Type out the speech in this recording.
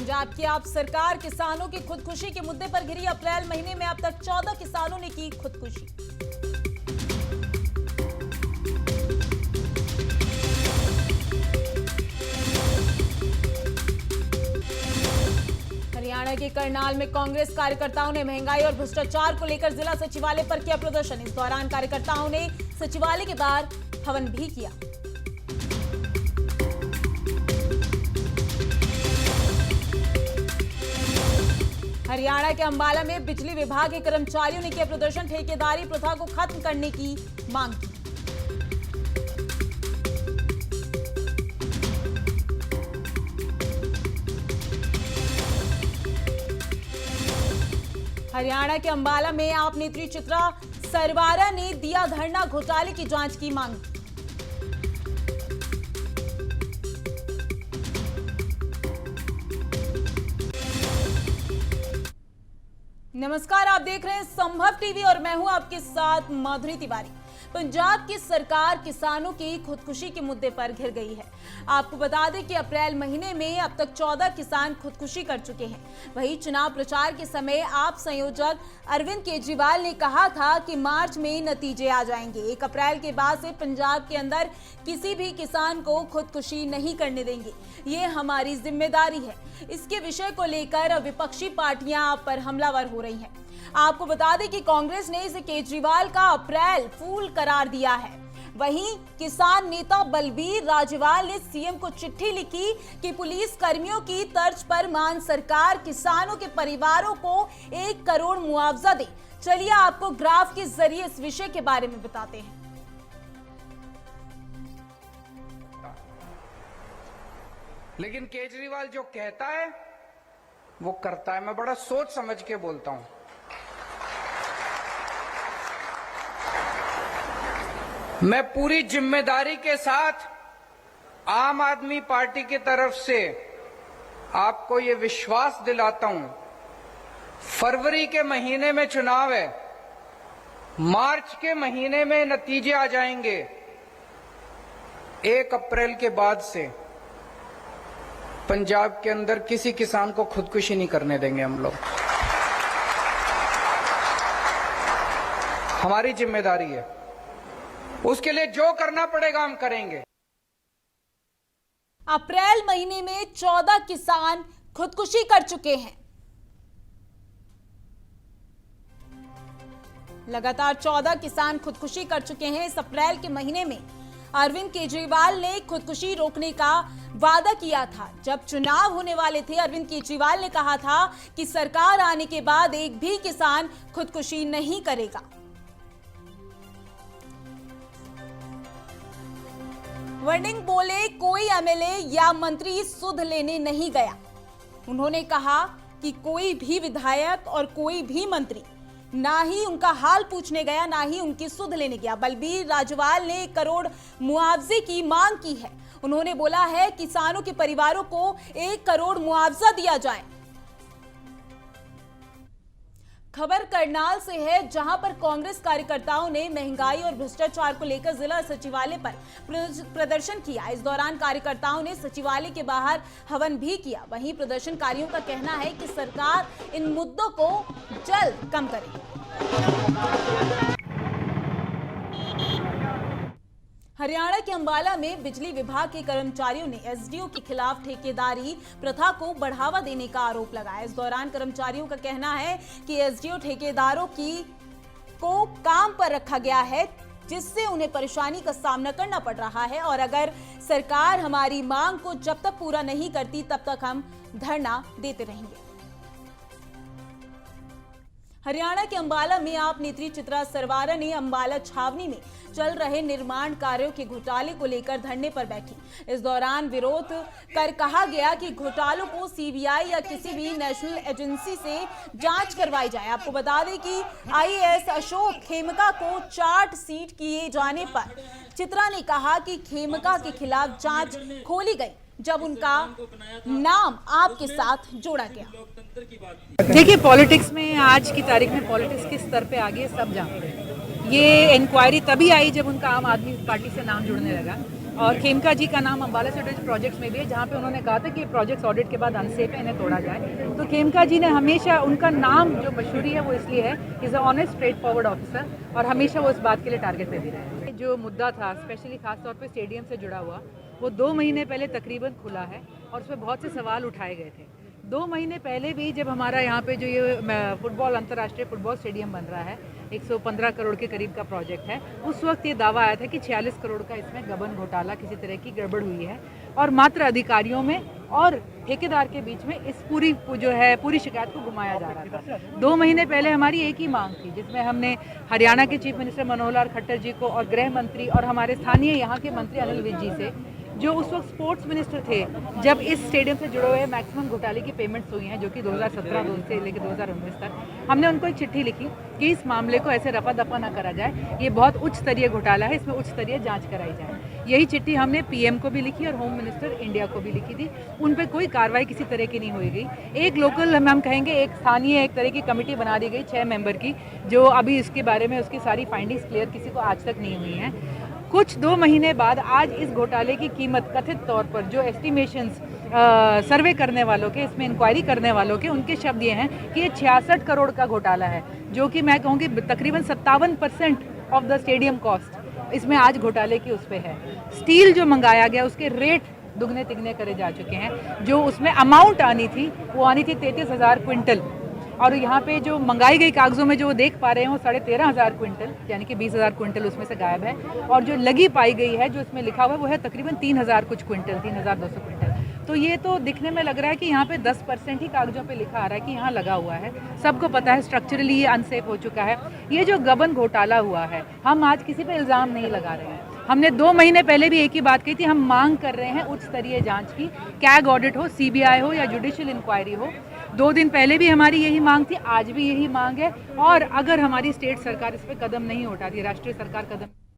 पंजाब की आप सरकार किसानों की खुदकुशी के मुद्दे पर घिरी। अप्रैल महीने में अब तक 14 किसानों ने की खुदकुशी। हरियाणा के करनाल में कांग्रेस कार्यकर्ताओं ने महंगाई और भ्रष्टाचार को लेकर जिला सचिवालय पर किया प्रदर्शन। इस दौरान कार्यकर्ताओं ने सचिवालय के बाहर हवन भी किया। हरियाणा के अंबाला में बिजली विभाग के कर्मचारियों ने किया प्रदर्शन। ठेकेदारी प्रथा को खत्म करने की मांग की। हरियाणा के अंबाला में आप नेत्री चित्रा सरवारा ने दिया धरना, घोटाले की जांच की मांग की। नमस्कार, आप देख रहे हैं संभव टीवी और मैं हूं आपके साथ माधुरी तिवारी। पंजाब की सरकार किसानों की खुदकुशी के मुद्दे पर घिर गई है। आपको बता दें कि अप्रैल महीने में अब तक 14 किसान खुदकुशी कर चुके हैं। वहीं चुनाव प्रचार के समय आप संयोजक अरविंद केजरीवाल ने कहा था कि मार्च में नतीजे आ जाएंगे। 1 अप्रैल के बाद से पंजाब के अंदर किसी भी किसान को खुदकुशी नहीं करने देंगे, ये हमारी जिम्मेदारी है। इसके विषय को लेकर विपक्षी पार्टियां आप पर हमलावर हो रही हैं। आपको बता दें कि कांग्रेस ने इसे केजरीवाल का अप्रैल फूल करार दिया है। वहीं किसान नेता बलबीर राजवाल ने सीएम को चिट्ठी लिखी कि पुलिस कर्मियों की तर्ज पर मान सरकार किसानों के परिवारों को 1 करोड़ मुआवजा दे। चलिए आपको ग्राफ के जरिए इस विषय के बारे में बताते हैं। लेकिन केजरीवाल जो कहता है वो करता है। मैं बड़ा सोच समझ के बोलता हूं। मैं पूरी जिम्मेदारी के साथ आम आदमी पार्टी की तरफ से आपको ये विश्वास दिलाता हूं, फरवरी के महीने में चुनाव है, मार्च के महीने में नतीजे आ जाएंगे। 1 अप्रैल के बाद से पंजाब के अंदर किसी किसान को खुदकुशी नहीं करने देंगे हम लोग। हमारी जिम्मेदारी है, उसके लिए जो करना पड़ेगा हम करेंगे। अप्रैल महीने में 14 किसान खुदकुशी कर चुके हैं। लगातार 14 किसान खुदकुशी कर चुके हैं। इस अप्रैल के महीने में अरविंद केजरीवाल ने खुदकुशी रोकने का वादा किया था। जब चुनाव होने वाले थे, अरविंद केजरीवाल ने कहा था कि सरकार आने के बाद एक भी किसान खुदकुशी नहीं करेगा। वर्डिंग बोले, कोई एमएलए या मंत्री सुध लेने नहीं गया। उन्होंने कहा कि कोई भी विधायक और कोई भी मंत्री ना ही उनका हाल पूछने गया, ना ही उनकी सुध लेने गया। बलबीर राजवाल ने 1 करोड़ मुआवजे की मांग की है। उन्होंने बोला है किसानों के परिवारों को 1 करोड़ मुआवजा दिया जाए। खबर करनाल से है, जहां पर कांग्रेस कार्यकर्ताओं ने महंगाई और भ्रष्टाचार को लेकर जिला सचिवालय पर प्रदर्शन किया। इस दौरान कार्यकर्ताओं ने सचिवालय के बाहर हवन भी किया। वहीं प्रदर्शनकारियों का कहना है कि सरकार इन मुद्दों को जल्द कम करे। हरियाणा के अंबाला में बिजली विभाग के कर्मचारियों ने एसडीओ के खिलाफ ठेकेदारी प्रथा को बढ़ावा देने का आरोप लगाया। इस दौरान कर्मचारियों का कहना है कि एसडीओ ठेकेदारों को काम पर रखा गया है, जिससे उन्हें परेशानी का सामना करना पड़ रहा है और अगर सरकार हमारी मांग को जब तक पूरा नहीं करती तब तक हम धरना देते रहेंगे। हरियाणा के अंबाला में आप नेत्री चित्रा सरवारा ने अंबाला छावनी में चल रहे निर्माण कार्यों के घोटाले को लेकर धरने पर बैठी। इस दौरान विरोध कर कहा गया कि घोटालों को सीबीआई या किसी भी नेशनल एजेंसी से जांच करवाई जाए। आपको बता दें कि आईएएस अशोक खेमका को चार्जशीट किए जाने पर चित्रा ने कहा कि खेमका के खिलाफ जांच खोली गई जब उनका नाम आपके साथ जोड़ा गया। देखिए, पॉलिटिक्स में आज की तारीख में पॉलिटिक्स किस स्तर पे आ गई सब जानते हैं। ये इंक्वायरी तभी आई जब उनका आम आदमी पार्टी से नाम जुड़ने लगा और खेमका जी का नाम अम्बाला सीवरेज प्रोजेक्ट्स में भी है, जहाँ पे उन्होंने कहा था कि प्रोजेक्ट्स ऑडिट के बाद अनसेफ है, इन्हें तोड़ा जाए। तो खेमका जी ने हमेशा, उनका नाम जो मशहूरी है वो इसलिए है, is a honest straight forward officer, और हमेशा वो इस बात के लिए टारगेट पे भी रहे। जो मुद्दा था स्पेशली खासतौर पर स्टेडियम से जुड़ा हुआ, वो 2 महीने पहले तकरीबन खुला है और उसमें बहुत से सवाल उठाए गए थे। 2 महीने पहले भी जब हमारा यहाँ पे जो ये फुटबॉल अंतर्राष्ट्रीय फुटबॉल स्टेडियम बन रहा है, 115 करोड़ के करीब का प्रोजेक्ट है, उस वक्त ये दावा आया था कि 46 करोड़ का इसमें गबन घोटाला, किसी तरह की गड़बड़ हुई है, और मात्र अधिकारियों में और ठेकेदार के बीच में इस पूरी शिकायत को घुमाया जा रहा था। 2 महीने पहले हमारी एक ही मांग थी, जिसमें हमने हरियाणा के चीफ मिनिस्टर मनोहर लाल खट्टर जी को और गृह मंत्री और हमारे स्थानीय यहाँ के मंत्री अनिल विज जी से, जो उस वक्त स्पोर्ट्स मिनिस्टर थे जब इस स्टेडियम से जुड़े हुए मैक्सिमम घोटाले की पेमेंट्स हुई हैं, जो कि 2017 से लेकर 2019 तक, हमने उनको एक चिट्ठी लिखी कि इस मामले को ऐसे रफा दफा ना करा जाए, ये बहुत उच्च स्तरीय घोटाला है, इसमें उच्च स्तरीय जांच कराई जाए। यही चिट्ठी हमने पीएम को भी लिखी और होम मिनिस्टर इंडिया को भी लिखी थी। उन पर कोई कार्रवाई किसी तरह की नहीं हुई गई। एक लोकल हम कहेंगे एक स्थानीय एक तरह की कमेटी बना दी गई 6 मेंबर की, जो अभी इसके बारे में उसकी सारी फाइंडिंग्स क्लियर किसी को आज तक नहीं हुई हैं। कुछ 2 महीने बाद आज इस घोटाले की कीमत कथित तौर पर जो एस्टिमेशंस सर्वे करने वालों के, इसमें इंक्वायरी करने वालों के, उनके शब्द ये हैं कि ये 66 करोड़ का घोटाला है, जो कि मैं कहूँगी तकरीबन 57% ऑफ द स्टेडियम कॉस्ट इसमें आज घोटाले की उस पे है। स्टील जो मंगाया गया उसके रेट दुगने तिगने करे जा चुके हैं। जो उसमें अमाउंट आनी थी वो आनी थी 33,000 क्विंटल, और यहाँ पे जो मंगाई गई कागजों में जो वो देख पा रहे हैं वो 13,500 क्विंटल, यानी कि 20,000 क्विंटल उसमें से गायब है। और जो लगी पाई गई है, जो इसमें लिखा हुआ है, वो है तकरीबन 3,000 कुछ क्विंटल, 3,200 क्विंटल। तो ये तो दिखने में लग रहा है कि यहाँ पे 10% ही कागजों पे लिखा आ रहा है कि यहाँ लगा हुआ है। सबको पता है स्ट्रक्चरली ये अनसेफ हो चुका है। ये जो गबन घोटाला हुआ है, हम आज किसी पे इल्ज़ाम नहीं लगा रहे हैं। हमने 2 महीने पहले भी एक ही बात कही थी, हम मांग कर रहे हैं उच्च स्तरीय जांच की, कैग ऑडिट हो, सीबीआई हो या जुडिशियल इंक्वायरी हो। 2 दिन पहले भी हमारी यही मांग थी, आज भी यही मांग है। और अगर हमारी स्टेट सरकार इस पर कदम नहीं उठाती, राष्ट्रीय सरकार कदम